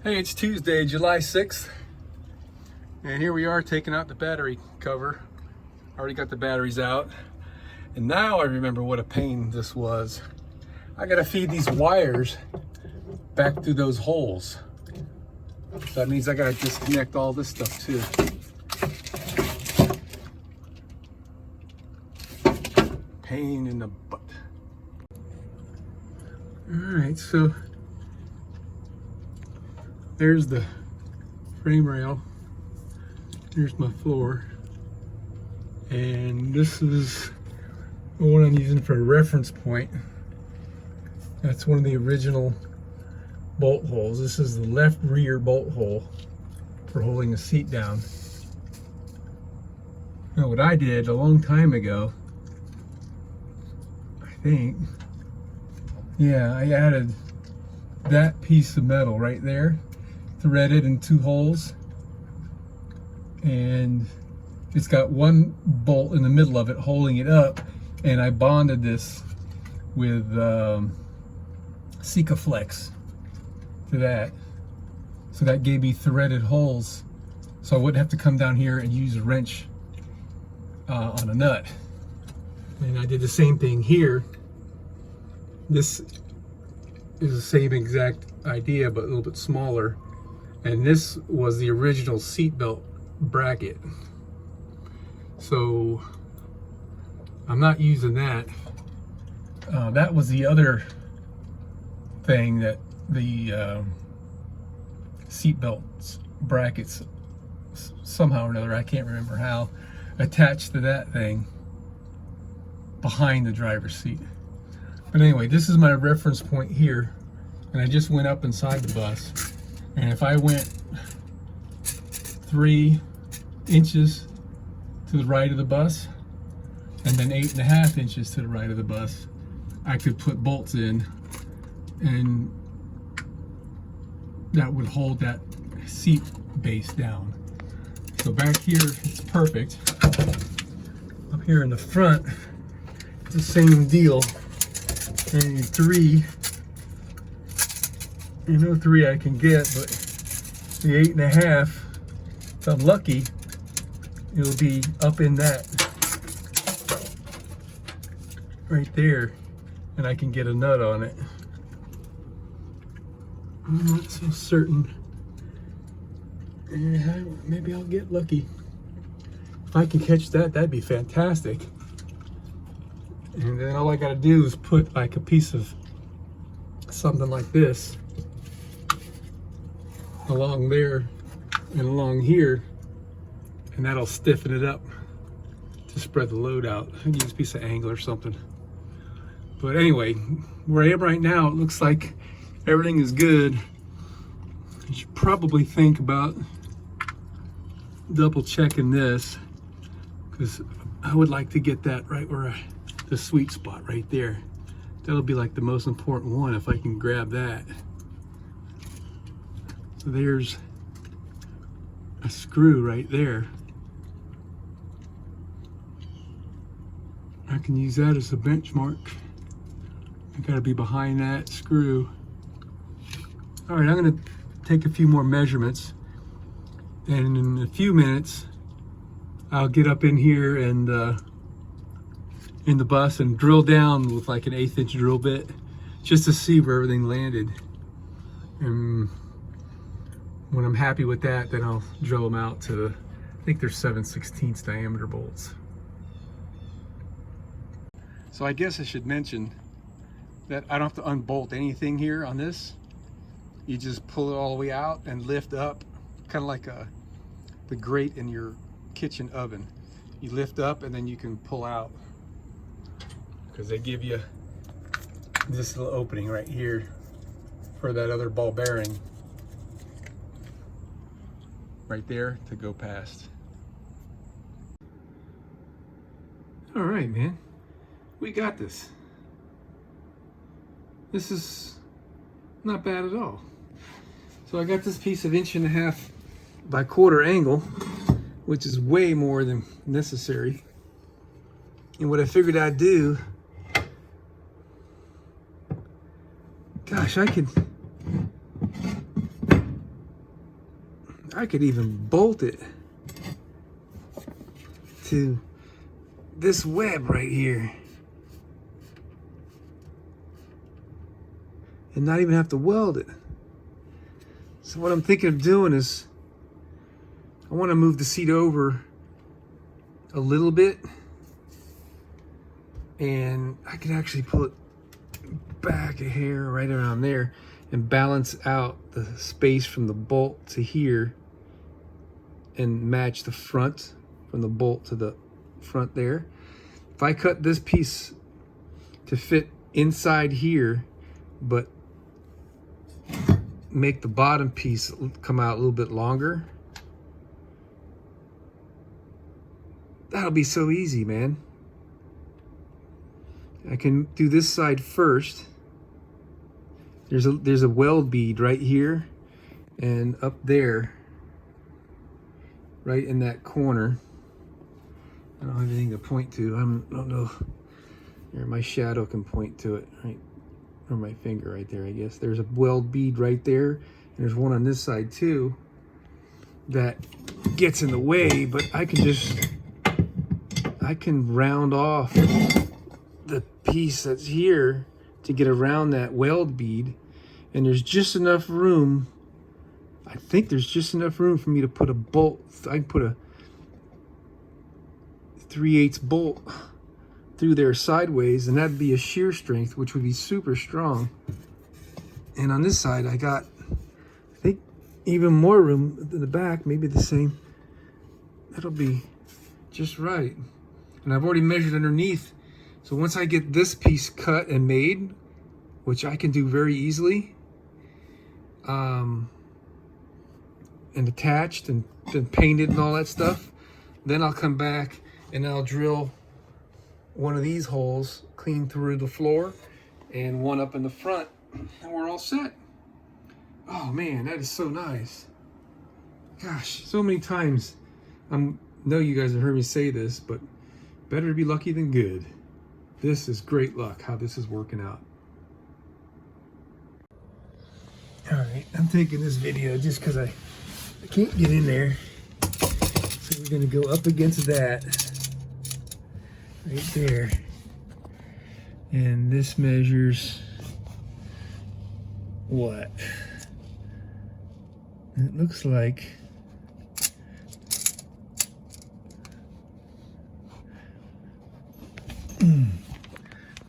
Hey, it's Tuesday, July 6th, and here we are taking out the battery cover. Already got the batteries out, and now I remember what a pain this was. I gotta feed these wires back through those holes. So that means I gotta disconnect all this stuff too. Pain in the butt. Alright, so there's the frame rail. Here's my floor. And this is the one I'm using for a reference point. That's one of the original bolt holes. This is the left rear bolt hole for holding the seat down. Now what I did a long time ago, I think, yeah, I added that piece of metal right there, threaded in two holes, and it's got one bolt in the middle of it holding it up, and I bonded this with Sikaflex to that, so that gave me threaded holes, so I wouldn't have to come down here and use a wrench on a nut. And I did the same thing here. This is the same exact idea, but a little bit smaller. And this was the original seat belt bracket. So I'm not using that. That was the other thing that the seat belts brackets somehow or another, I can't remember how, attached to that thing behind the driver's seat. But anyway, this is my reference point here, and I just went up inside the bus, and if I went 3 inches to the right of the bus and then 8.5 inches to the right of the bus, I could put bolts in, and that would hold that seat base down. So back here it's perfect. Up here in the front it's the same deal. I need 3. You know, 3 I can get, but the 8.5, if I'm lucky, it'll be up in that right there, and I can get a nut on it. I'm not so certain. Maybe I'll get lucky. If I can catch that, that'd be fantastic. And then all I gotta do is put like a piece of something like this along there and along here, and that'll stiffen it up to spread the load out. I can use a piece of angle or something. But anyway, where I am right now, it looks like everything is good. I should probably think about double checking this, because I would like to get that right where the sweet spot right there. That'll be like the most important one if I can grab that. So there's a screw right there. I can use that as a benchmark. I gotta be behind that screw. All right, I'm gonna take a few more measurements, and in a few minutes I'll get up in here and in the bus and drill down with like an 1/8 inch drill bit just to see where everything landed. And when I'm happy with that, then I'll drill them out to, I think they're 7/16 diameter bolts. So I guess I should mention that I don't have to unbolt anything here on this. You just pull it all the way out and lift up, kind of like the grate in your kitchen oven. You lift up and then you can pull out, because they give you this little opening right here for that other ball bearing right there to go past. All right, man, we got this. This is not bad at all. So I got this piece of 1.5 by 1/4 angle, which is way more than necessary. And what I figured I'd do, gosh, I could I could even bolt it to this web right here and not even have to weld it. So what I'm thinking of doing is I want to move the seat over a little bit, and I can actually pull it back a hair right around there and balance out the space from the bolt to here and match the front from the bolt to the front there. If I cut this piece to fit inside here, but make the bottom piece come out a little bit longer, that'll be so easy, man. I can do this side first. There's a weld bead right here and up there, right in that corner. I don't have anything to point to. I don't know. There, my shadow can point to it, right? Or my finger right there, I guess. There's a weld bead right there, and there's one on this side too that gets in the way, but I can round off the piece that's here to get around that weld bead, and there's just enough room. I think there's just enough room for me to put a bolt. I can put a 3/8 bolt through there sideways, and that'd be a shear strength, which would be super strong. And on this side, I got, I think, even more room in the back, maybe the same. That'll be just right. And I've already measured underneath. So once I get this piece cut and made, which I can do very easily, and attached and painted and all that stuff, then I'll come back and I'll drill one of these holes clean through the floor and one up in the front, and we're all set. Oh man, that is so nice. Gosh, so many times I know you guys have heard me say this, but better to be lucky than good. This is great luck how this is working out. All right, I'm taking this video just because I can't get in there. So we're gonna go up against that right there. And this measures what? It looks like